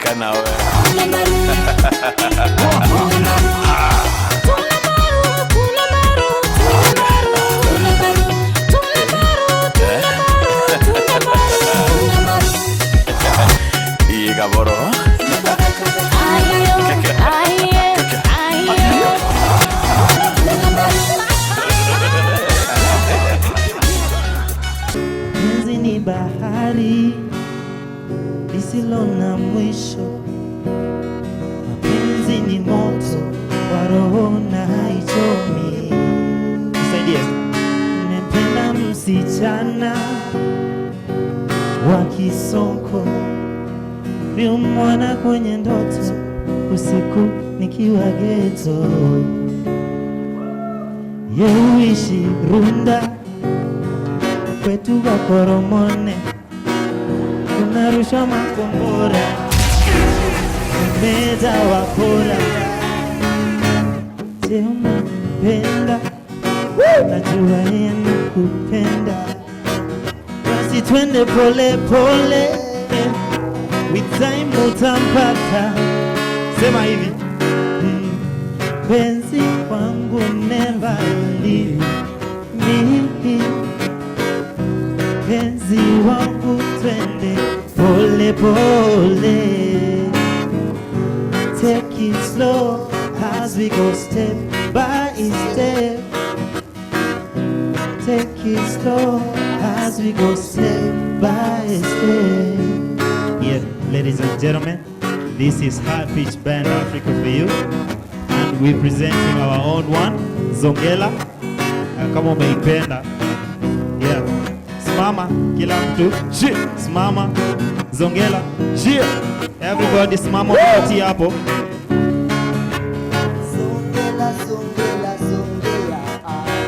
kana wewe. Gaboro. Penzi ni bahari lisilo na mwisho. Penzi ni moto wa roho na haichomi. Nisaidie. Nimependa msichana wa Kisonko, mwana kwenye ndoto usiku nikiwa ghetto. Yeuishi Runda kwetu wa Koromone, unarusha makombora meza wakora. Je, unapenda? Najua yeye nakupenda, basi twende pole pole, with time utampata. Sema hivi, penzi kwangu never leave me. Penzi wangu twende pole pole, take it slow as we go step by step. Take it slow as we go step by step. Yeah, ladies and gentlemen, this is High Pitch Band Africa for you, and we're presenting our own one, Zongela. Kama umeipenda, yeah. Smama, kila mtu, smama, Zongela, everybody smama wakati hapo. Zongela, Zongela,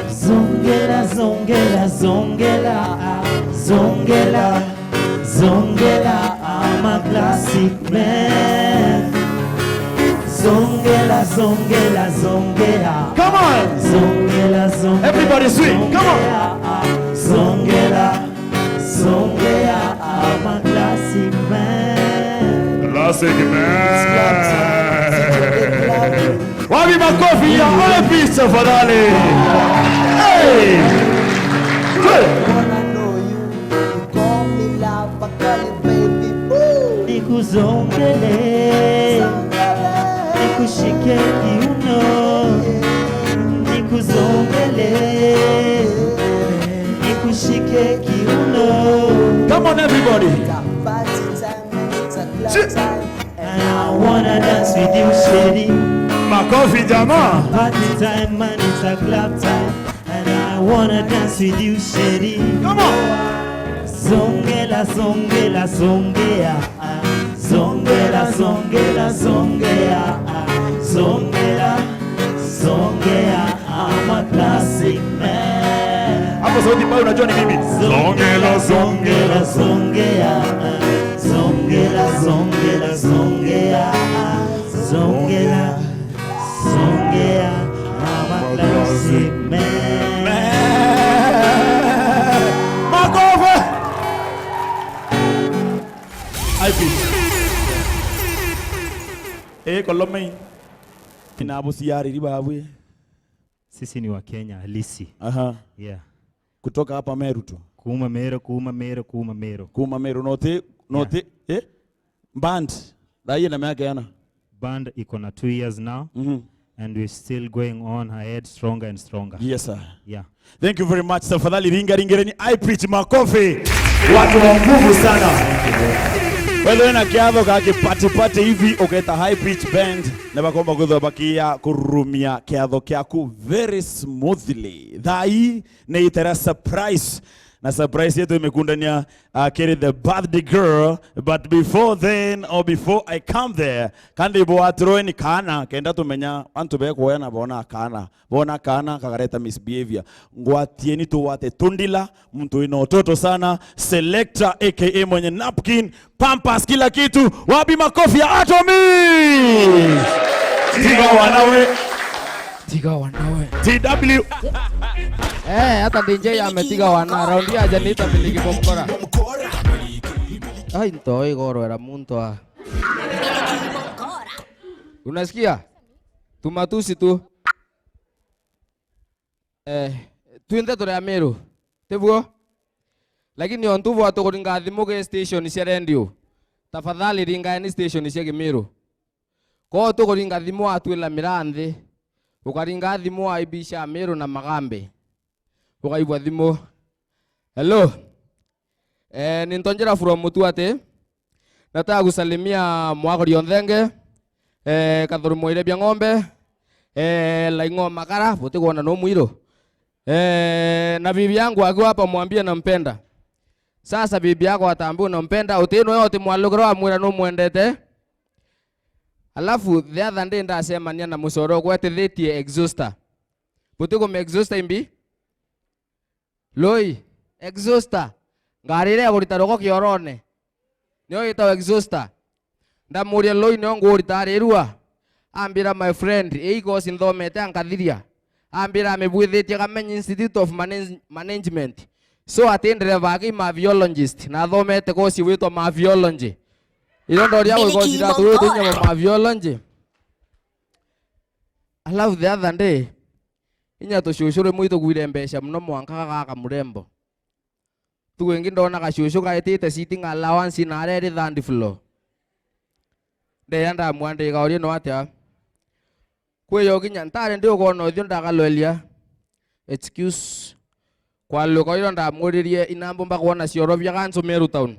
Zongela, Zongela, Zongela, Zongela, Zongela, I'm a classic man. Zongela, Zongela, Zongela. Come on! Zongela, Zongela. Everybody swing, come on! Zongela, Zongela, I'm a classic man. Classic man. Wapi makofi ya ole pizza fadhali. Hey! Wanna know you call me love, I call you baby boo. Nikuzongele, nikushike kiuno, nikuzongele, nikushike kiuno. Come on everybody. And I wanna dance with you, shady. Makofi jama. Party time man, it's a club time. And I wanna dance with you, shady. Come on. Zongela, Zongela, Zongea. Zongela, Zongela, Zongea. Zongela, Zongea, I'm a classic man. Hapo sauti mbaya unajua ni mimi. Zongela, Zongela, Zongea. Zongela, Zongela, Zongea. Zongela, Zongea, I'm a classic man. Makofe! Kolomei. Inabu siyari ribabwe. Sisi ni wa Kenya halisi. Aha. Yeah. Kutoka hapa Meru tu. Kuuma Meru, Kuuma Meru, Kuuma Meru. Kuuma Meru note yeah. Band. Dai na miaka yana. Band iko na 2 years now. And we're still going on ahead stronger and stronger. Yes sir. Yeah. Thank you very much. Tafadhali ringereni I pitch makofi. Watu wa nguvu sana. Wewe na kiadho kake pati hivi uketa high pitch band na bakomba kuthobakia kurumia kiadho kyaku very smoothly. Thai na itera surprise. Na surprise yetu imekundania carry the birthday girl, but before then or before I come there kandi bo atroe ni kana kenda tumenya antu be ko yana bona kana kagareta misbehavior ngwatieni tu wate tundila mtu ina ototo sana selector aka mwenye napkin pampas kila kitu wapi makofi ya Atomy Tiga wanawe TW hata DJ ametiga wana raundi aja nita miliki bomkora ai ntoi goro era muntu a Unasikia? Tumatusi tu. Tuende tore Meru. Tebuo? Lakini ontuvu watu kuringa thimuge station cia radio. Tafadhali ringa ni station cia Meru. Ko tu kuringa thimu atwila miranthi. Ukaringa thimu aibisha Meru na Magambe. Ukaibwa thimu. Hello. Nintonjera from Mutuate. Nataka kusalimia Mwagori Onthenge. Kathuru Moire bya ng'ombe. Laingo Makara, bote kuona no mwiro. Na bibi yangu akiwa hapa mwambie nampenda. Sasa bibi yako atambue nampenda, utino yote mwalugro amwira no mwendete. Alafu the other day ndasema nia na musoro gwetethetie exhauster. Bote ko exhauster imbi? Loi, exhauster. Ngarire agurita roko kiorone. Nio ita exhauster. Ndamuria loi nio ngurita rirua. Ambira my friend, eiko sinthomete ankathiria. Ambira amebwithitie Kamenyi Institute of Management. So atendere bagi maviologist na thomete kosi witwa maviology. Ilo ndo ria gwicira tu tunya maviology. I love the other day. Inya tucucure muito gwire mbesha muno mwanka gaka murembo. Tu wengi ndona gacucu gaitite sitting allowance na rere thandi floor. Ndeyanda mwande gauri no atia. Kwe yogi nyantare ndio kono thio ndagaloelia. Excuse. Kwa luko ilo ndamuririe inambo mba kuona cioro bya ganzo Meru town.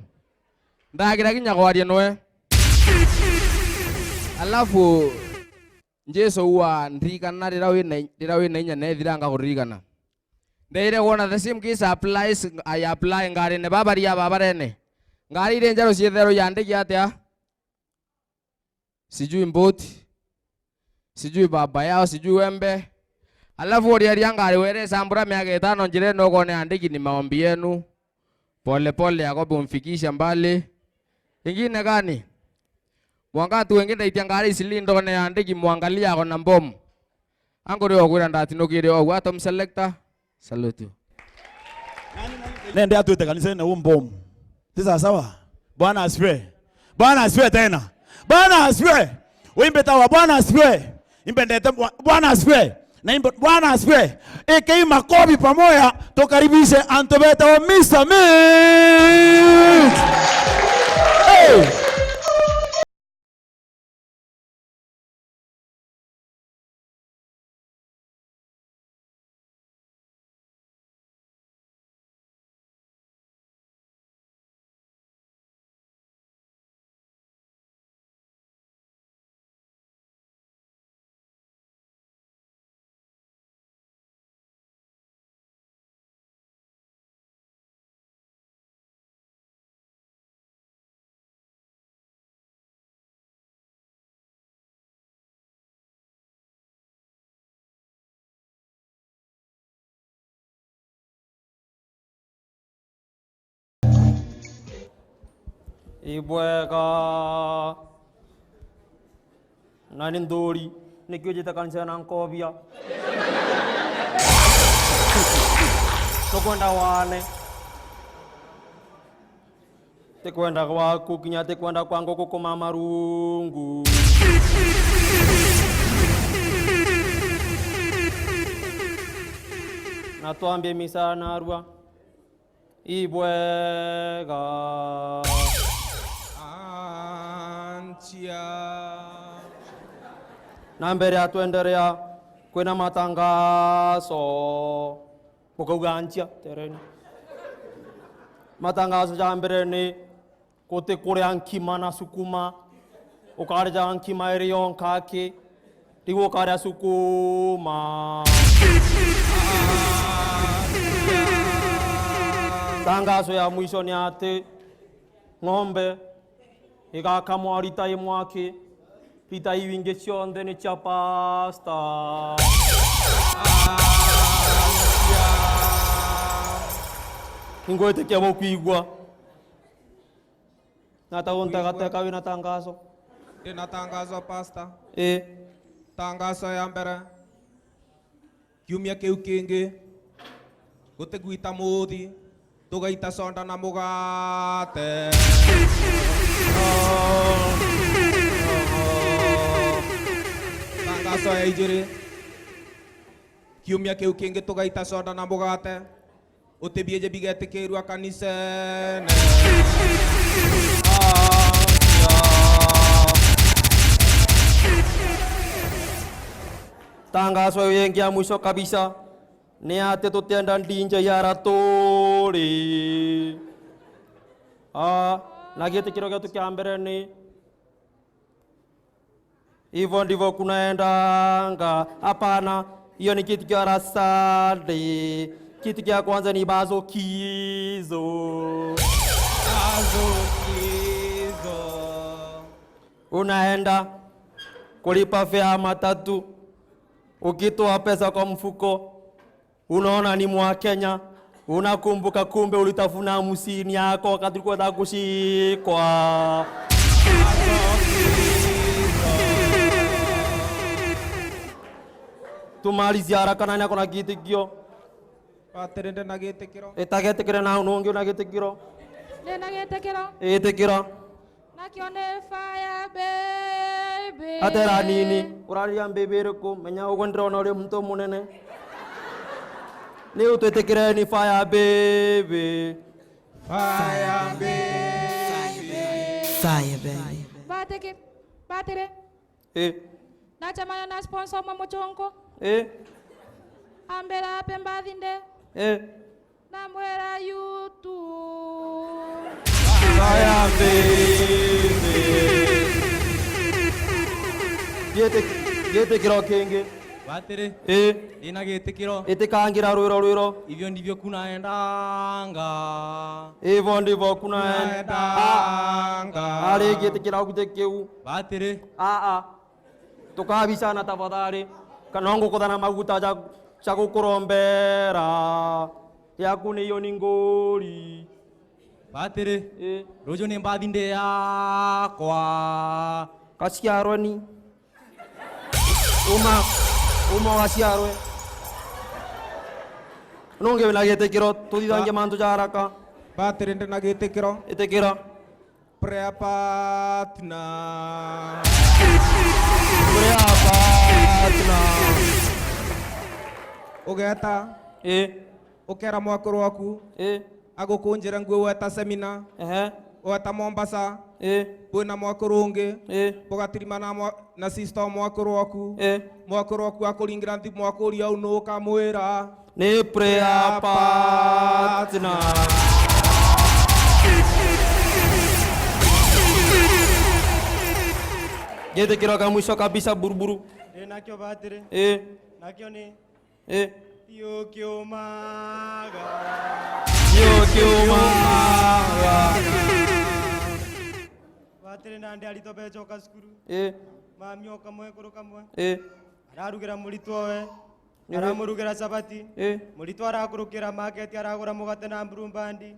Ndagira kinya gwarie noe. Alafu Jesu wa ndirikana rira wina inya nethiranga kuririkana. Ndeire kuona the same case applies I apply ngari ne babaria babarene. Ngari ile njaro ciethero yandiki atia. Sijui mboti. Sijui baba yao, sijui wembe. Alafu ori ngari were sambura miaka 5 njire no kone andiki ni maombi yenu. Pole pole akobe umfikisha mbali. Ingine gani? Mwangatu wengine itiangari silindo ne andiki muangalia ako na mbomu. Angori ogwira ndati nokire ogwa tom selector. Salute. Nende atuite kanisa na mbomu. Sasa sawa? Bwana asifiwe. Bwana asifiwe tena. Bwana asifiwe. Uimbe tawa Bwana asifiwe. Imbe ndete Bwana asifiwe. Na imbe Bwana asifiwe. Ekei makobi pamoja tukaribishe Antobeta wa Mr. Mix. Hey! Ibwega nani ndori nikyo jita kanisa na nkobia tokwenda wane tekwenda kwa kukinya tekwenda kwangu kukoma marungu na tuambie misa na arua Ibwega na mbere atuenderea kwena matangazo mukauga antia tereni matangazo ja mbere ni kote kore ankima na sukuma ukare ja ankima erion kake tigo kare sukuma tangazo ya mwisho ni ate ng'ombe igakamwa rita imwake rita iwinge cionthe ni cia pasta ingwitikia mukuigua nataguntagateka wina tangazo Ina tangazo pasta. Tangazo ya mbere kiumia kiu kingi gutigwita muthi tugaita sonda na mugate. Tangazo ya ijiri. Kiumia kiu kingi tugaita sonda na mugate. Utibieje bigetikirwa kanisene. Tangazo yengi ya mwisho kabisa ni ati tutenda ndinje ya raturi. Na gitikiro gyetu kia mbere ni hivyo ndivyo kunaendanga. Hapana, hiyo ni kitu kia rasadi. Kitu kia kwanza ni bazokizo. Unaenda kulipa fare matatu, ukitoa pesa kwa mfuko unaona ni mwa Kenya, unakumbuka kumbe ulitafuna musini yako wakati ulikuwa kushikwa. Tumalizi haraka nani ako na gitikio? Paterende na gitikiro. Itagetikire na unongi na gitikiro. Nena getekero. Itikira. Nakione fire baby. Atera nini? Uraria mbebere ko menya ugondra na ule mtu munene. Ni utetekire ni fire baby. Fire baby. Fire baby. Bateke. Batere. Nachamana na sponsor mwa mochongo. Ambera pemba dinde. Na mwera YouTube. Fire baby. Gete kiro kenge. Batere. Ina gitikiro. Itikangira rwiro. Hivyo ndivyo kunaendanga. Hivyo ndivyo kunaendanga. Ale gitikira kutekeu. Batere. Tukabishana tafadhali. Kanongo kodana maguta cha kukurombera. Yaku niyo ni ngori. Batere. Rojo ni mbadinde yakwa. Kasiarwe ni. Uma kasiarwe. Nonge bila getekiro tudithange mantu cha haraka. Batere ndena gitikiro. Itekira. Prayer partner. Ugeta. Ukera mwakuru waku. Agukunjira nguo weta semina. Weta Mombasa. Bwina mwakuru ungi. Bugatirima na sister mwakuru waku. Mwakuru waku akuringira nthi mwakuru au no kamwira. Ni prayer partner. Gete kira mwisho kabisa buruburu. Nakyo batere. Nakyo ni. Yo kyomaga. Batere nandi alitobe choka skuru. Mami okamwe kuru kamwe. Ararugira mulitwowe. Aramurugira sabati. Mulitwa arakurukira market aragura mugate na mburumbandi.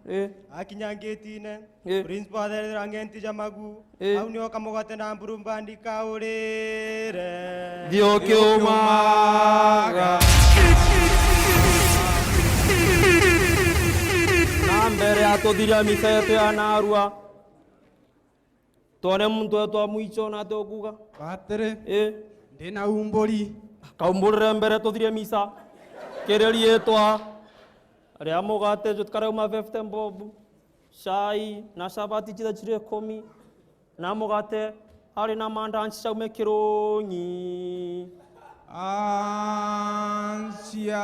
Akinyangitine. Principal arangenti jamagu. Au ni okamugate na mburumbandi kaurire. Dio kyomaga. Na mbere atothiria misa yetu ya narua. Tuone muntu wetu wa mwicho na tokuga. Batere. Ndina umbori. Kaumburire mbere tuthirie misa. Kereri yetwa. Ria mugate jutkare uma 50 bob. Shai na sabati chida chire 10. Na mugate hari na mandanchi chaume kironyi. Ansia.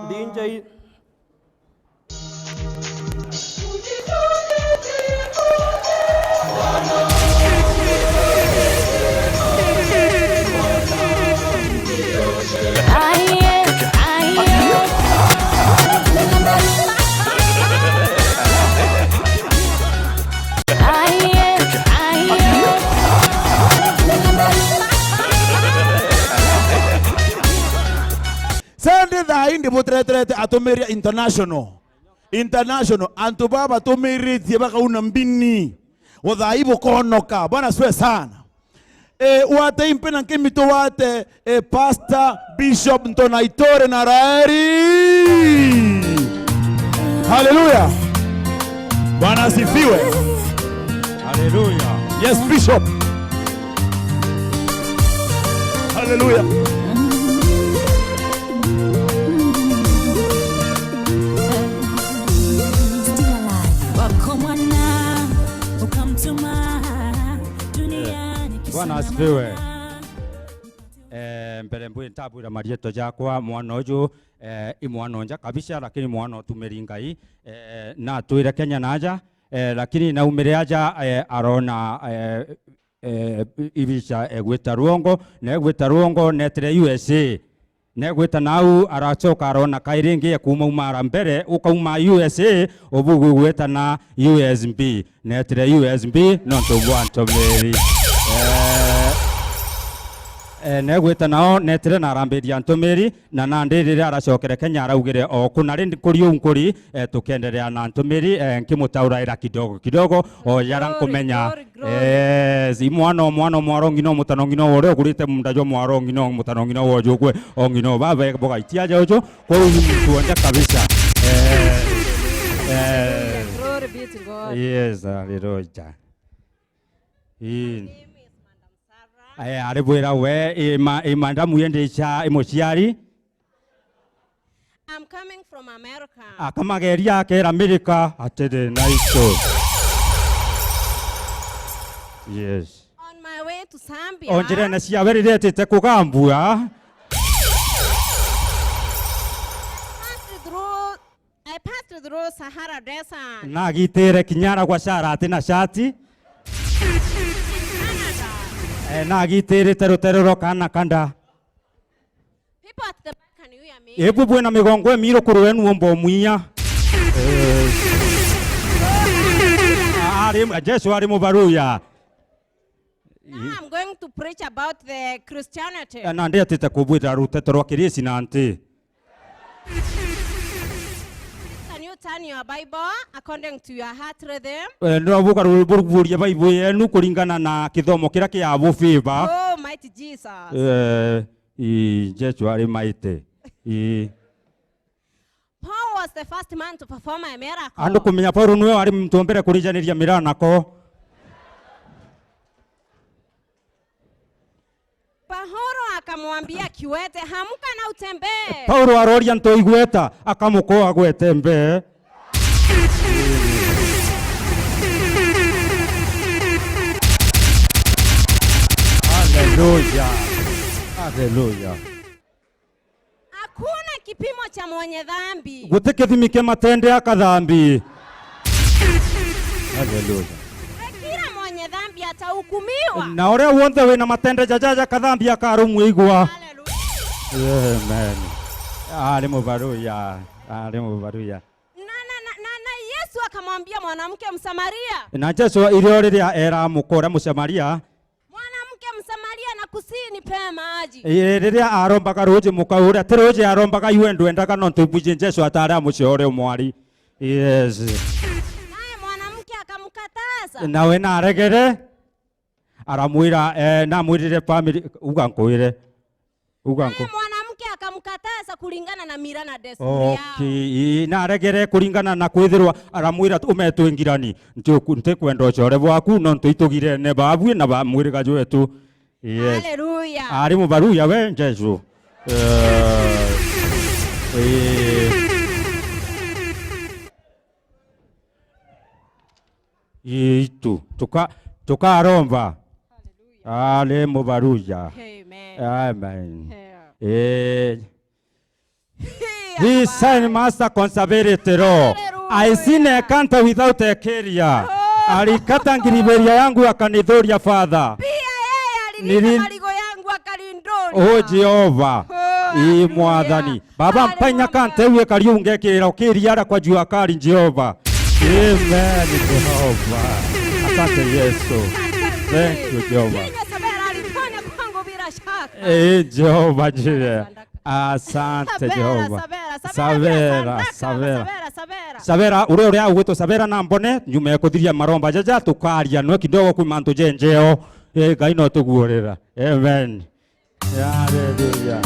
DJ Sende thai ndi mutreterete atumiria international antu baba atumirithie bakauna mbini uthai bukonoka. Bwana siwe sana. Wate impena nkimito wate Pastor Bishop Ntonaitore na Raeri. Hallelujah. Bwana asifiwe. Hallelujah. Yes, Bishop. Hallelujah. Bwana asifiwe. Mbere mbwe ntabwira marieto jakwa mwana uju imwana onja kabisa, lakini mwana tumeri ngai na tuire Kenya naja lakini na umere aja arona ibisha egweta ruongo na egweta ruongo netre USA na egweta nau arachoka arona kairingi kuma umara mbere ukauma USA obugu gweta na USB netre USB no to want meri negweta nao netre na arambiria ntumiri na nandiri aracokere Kenya araugire o kunari kuri unkuri tukenderea na ntumiri nkimutauraira kidogo kidogo o yara nkumenya imwana mwarongino mutanongino wore ogurite mundajo mwarongino mutanongino wojogwe ongino baba boga itiaje ojo kwa tuonja kabisa Glory be to God. yes hallelujah. Aribwira we mandamu yende cha emochiari. I'm coming from America. Akamageria akera America atede naito. Yes. On my way to Zambia. Onjere na siaverire te kugambua. I passed through Sahara Desert. Nagitere kinyara kwa shara atina shati. Nagitere terotero kana kanda. People at the back can you hear me? Ebu bwena migongo emiro kuruenu ombo muia. Jesu ari mubaruya. Now I'm going to preach about the Christianity. Nande atete kubwira rutete rwa kirisi nante. Can you turn your Bible according to your heart rhythm? No buka ruburia Bible yenu kuringana na kithomo kira kia bufiba. Oh, mighty Jesus. Jesu ari maite. Paul was the first man to perform a miracle. Ando kumenya Paulo niwe ari mtu mbere kurijaniria miranako. Paulo akamwambia kiwete, hamuka na utembee. Paulo aroria ntoi gweta akamukoa gwete mbe. Hallelujah. Hallelujah. Hakuna kipimo cha mwenye dhambi. Gutekethimike matende akadhambi. Hallelujah. Kila mwenye dhambi atahukumiwa. Na ore wonde we na matende jajaja kadhambi akarumwigwa. Hallelujah. Amen. Ali mubaruya. Ali mubaruya. Na Yesu akamwambia mwanamke Msamaria. Na Yesu irioriria era mukora Msamaria. Mwanamke Msamaria na kusini pe maji. Riria arombaga roje mukaura teroje arombaga yuendo endaga no tubuje Yesu atara muciore mwari. Yes. Naye mwanamke akamkataza. Nawe na aregere aramwira na mwirire family ugankoire. Uganko. Mwanamke akamkataza kulingana na mila na desturi yao. Okay, na aregere kulingana na kwithirwa aramwira umetwingirani nte kwenda core bwaku no ntuitugire ne babu na ba mwiriga wetu. Yes. Hallelujah. Ari mubaruya we Jesu. Itu tukaromba. Ale mubaruya. Amen. Amen. He sign master conservator. I seen a canter without a carrier. Alikata ngiriberia yangu akanidhoria father. Pia yeye alilinda maligo yangu akalindoni. Oh Jehova. Mwathani. Baba mpanya kante uwe kariunge kira ukiria kwa jua kali Jehova. Amen Jehova. Asante Yesu. Thank you Jehova. Jehova jire. Asante Jehova. Savera ure ugwito savera na mbone nyume kuthiria maromba jaja tukaria no kidogo ku mantu jenjeo Ngai no tuguorera. Amen. Hallelujah.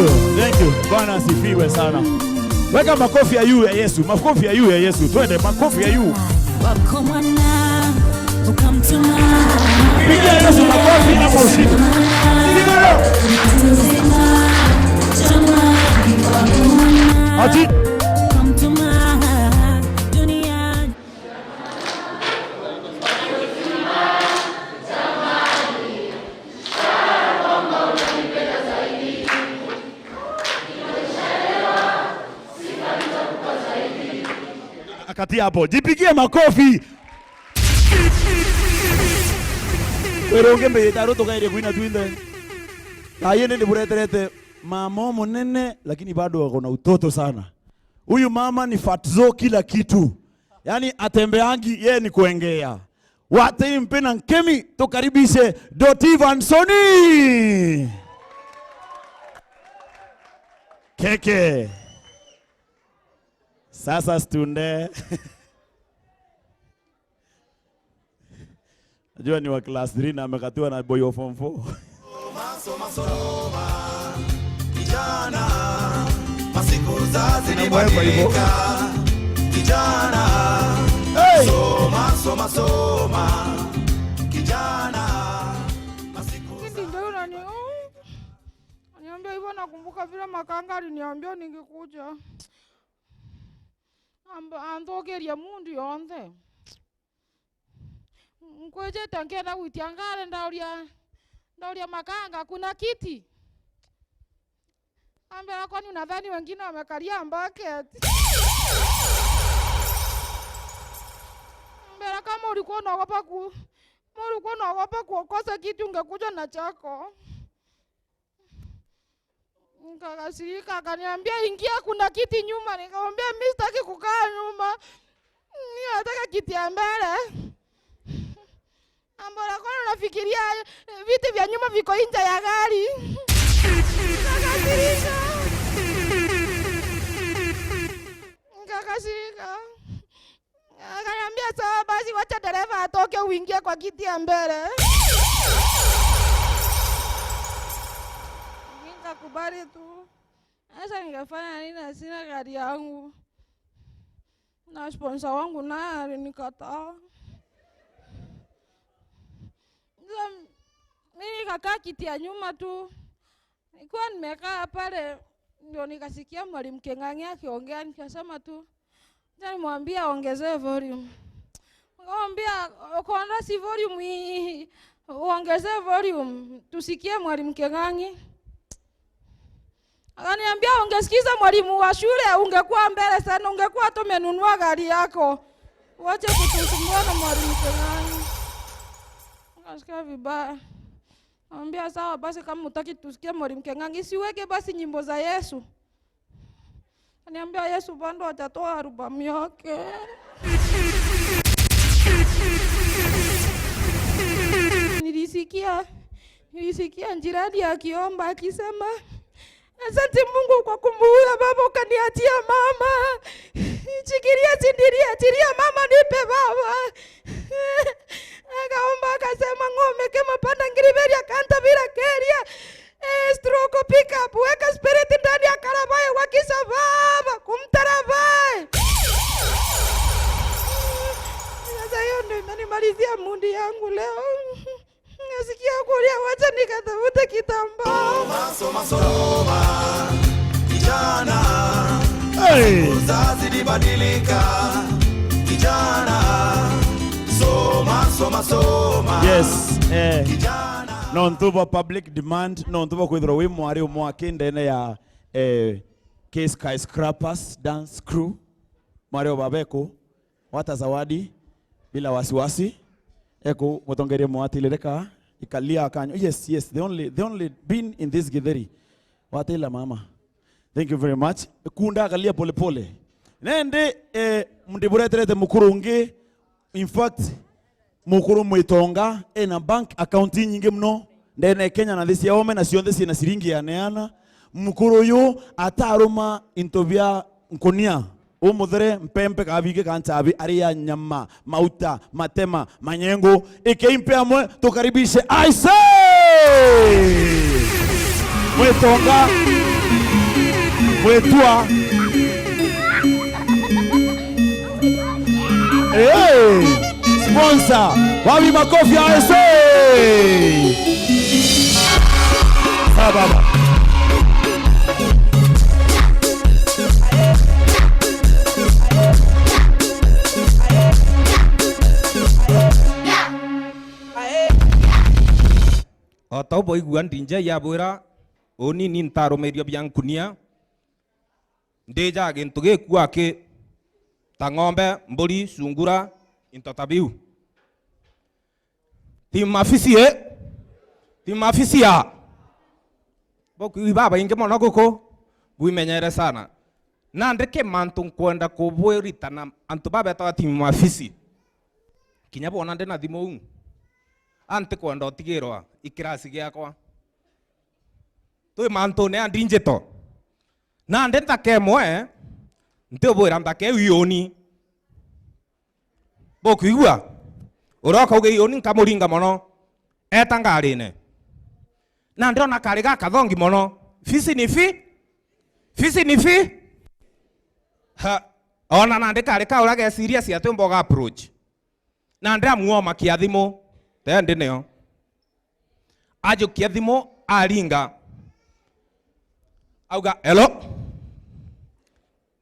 Thank you. Bwana asifiwe sana. Weka makofi ya yu ya Yesu. Makofi ya yu ya Yesu. Twende makofi ya yu. Wako mwana ukamtuma. Pigia Yesu makofi na muziki. Ati Ukamtuma duniani. akati hapo. Jipigie makofi. Pero ngembe yetaro tokaire kuina twinde. Ayende ndibureterete mama monene lakini bado ako na utoto sana. Huyu mama ni fatzo kila kitu. Yaani atembeangi yeye ni kuengea. Wate mpena nkemi tukaribishe Dotivansoni. Keke. Sasa stunde. Najua ni wa class 3 na amekatiwa na boy of form 4. Kijana masiku za zilibadilika. Kijana soma kijana masiku ndio niambia hivyo. Nakumbuka vile makanga aliniambia ningekuja andogeria mundu yonthe nkweje tankenda witiangale ndauria makanga kuna kiti ambia kwani unadhani wengine wamekalia bucket. Mbona kama ulikuwa unaogopa kuokosa kitu ungekuja na chako. Nikakasirika akaniambia ingia kuna kiti nyuma. Nikamwambia mimi sitaki kukaa nyuma. Mimi nataka kiti ya mbele. Mbona kwani unafikiria viti vya nyuma viko nje ya gari? Nikakasirika. Akaniambia sawa basi wacha dereva atoke uingie kwa kiti ya mbele. Nikakubali tu. Sasa ningefanya nini, sina gari yangu. Na sponsor wangu naye alinikataa. Mimi nikakaa kiti ya nyuma tu. Nilikuwa nimekaa pale ndio nikasikia mwalimu Keng'ang'i akiongea, nikasema tu nimwambia aongezee volume. Nikamwambia ukoona si volume hii, uongezee volume tusikie mwalimu Keng'ang'i. Akaniambia ungesikiza mwalimu wa shule ungekuwa mbele sana, ungekuwa tumenunua gari yako. Wacha kutusumbua na mwalimu Keng'ang'i. Nikasikia vibaya. Nikamwambia sawa basi kama hutaki tusikie mwalimu Keng'ang'i siweke basi nyimbo za Yesu. Niambia Yesu bando atatoa albamu yake. Nilisikia jirani akiomba akisema asante Mungu kwa kumbuka baba ukaniatia mama. Chikiria mama nipe baba. Akaomba akasema ngome kama panda ngiriberia kanta bila keria. Stroke pick up weka spirit ndani ya karabai wakisa baba kumtarabai. Sasa hiyo ndio imenimalizia mundi yangu leo. Nasikia kulia wacha nikatafuta kitambaa. Soma kijana uzazi libadilika. Kijana soma yes non tuvo public demand non tuvo kwithira wi mwari umwaki ndene ya K Skyscrapers dance crew mwari babeko wata zawadi bila wasiwasi eko mutongerie mwatilireka ikalia akanyo. Yes they only been in this githeri watela mama. Thank you very much. Kunda akalia pole nende mundibureterete mukurungi. In fact mukuru mwitonga ena bank account nyingi mno ndene Kenya na thisi yaome na cionthe ciina ciringi ya neana. Mukuru yu ataruma intobia nkonia umuthere mpempe kabige kanchabi aria nyama mauta matema manyengo ikeimpe amwe tukaribishe aise mwitonga Mwetua. Hey, sponsor. Wapi makofi ya ISA. Baba. Otau boy guan dinja ya bora oni nintaro medio biang kunia ndeja gentuge kuake tangombe mburi sungura intotabiu timafisia boku ibaba inge monogoko buimenyere sana na ndeke mantung kwenda kubwerita na antubaba tawa timafisi kinyabona ndena thimou ante kwenda otigirwa ikirasi giakwa tui mantu ne andinjeto na ndenta kemwe nte bwira ndake wioni boku igua uroka uge yoni nkamuringa mono etangarine na ndona kari gakathongi mono fisi ni fi ha ona na ndikari kaurage serious ya tumboga approach na ndamuoma kiathimo tende neo ajo kiathimo aringa auga hello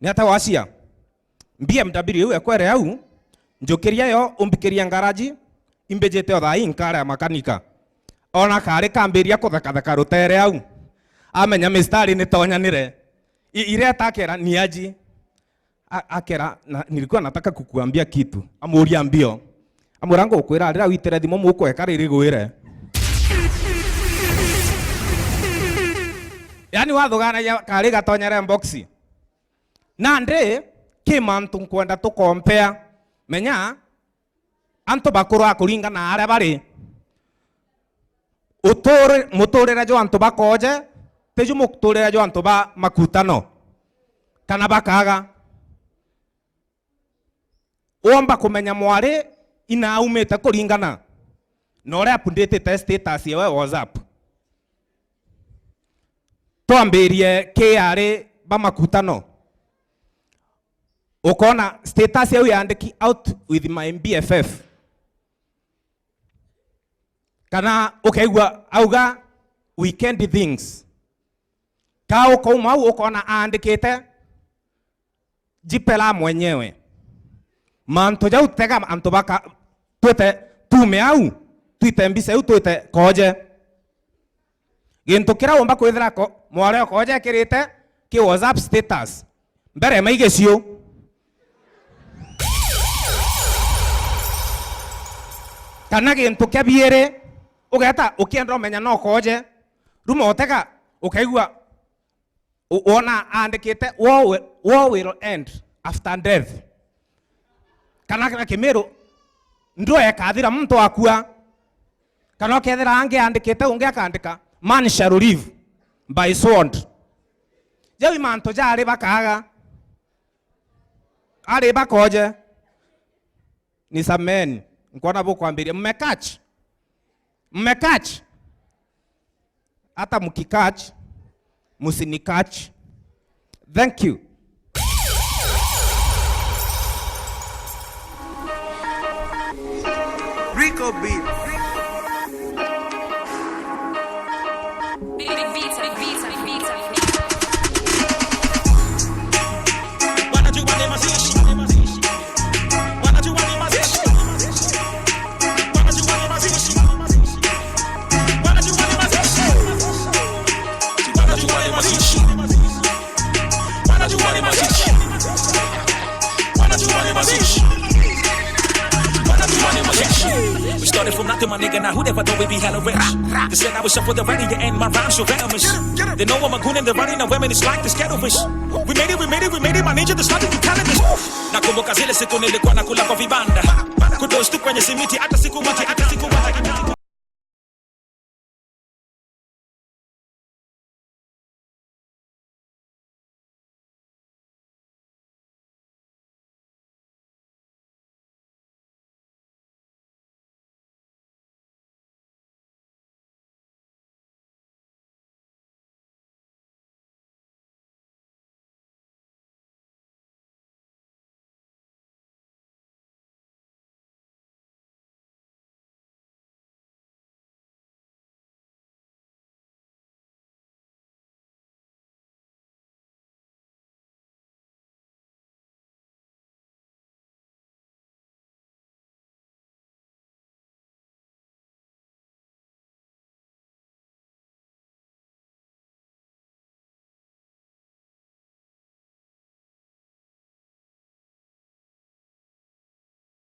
niata wasia BMW ekwere au njukiria yo umbikiria ngaraji imbejete otha inkara ya makanika ona kare kambiria kuthakathaka rutere au amenya mistari ni tonyanire ile atakera niaji akera nilikuwa nataka kukuambia kitu amuria mbio amurango kwira ndira witere thimo muko ekariri gwire yani wathugana ya kari gatonyere boxi na ndre kimantu nkwenda to compare menya anto bakuru akuringa na are bari muturira jo anto bakoje teju muturira jo anto ba makutano kana bakaga omba kumenya mwari ina umete kuringana nore update status yewe WhatsApp twambirie kiare ba makutano ukona status yewe yandiki out with my BFF kana ukaigwa auga weekend things ka ukauma ukona andikite jipela mwenyewe manto jau tega anto baka twete tume au twite mbise au twete koje gintu kira omba kwithira ko mware koje kirite ki WhatsApp status mbere maige cio kana gintu kiabiere ugeta ukienda menya no koje rumo otega ukaigwa ona andikite war will end after death kana Meru ndo ekathira mtu akua kana kethira ange andikite unge akandika man shall live by sword jawi manto jari bakaga ari bakoje ni samen nkona bokwambiria mmekach hata mkikach musinikach. Thank you. Rico beat. Big beats. We started from nothing, my nigga. Now who never thought we'd be hella rich? They said I was up for the ready and my rhymes so venomous. They know I'm a goon and they're running the women. It's like the scattlefish. We made it. My ninja just started to cannabis. Nakumbuka zile siku nilikuwa nakula kwa vibanda. Kudostu kwenye simiti hata siku moja.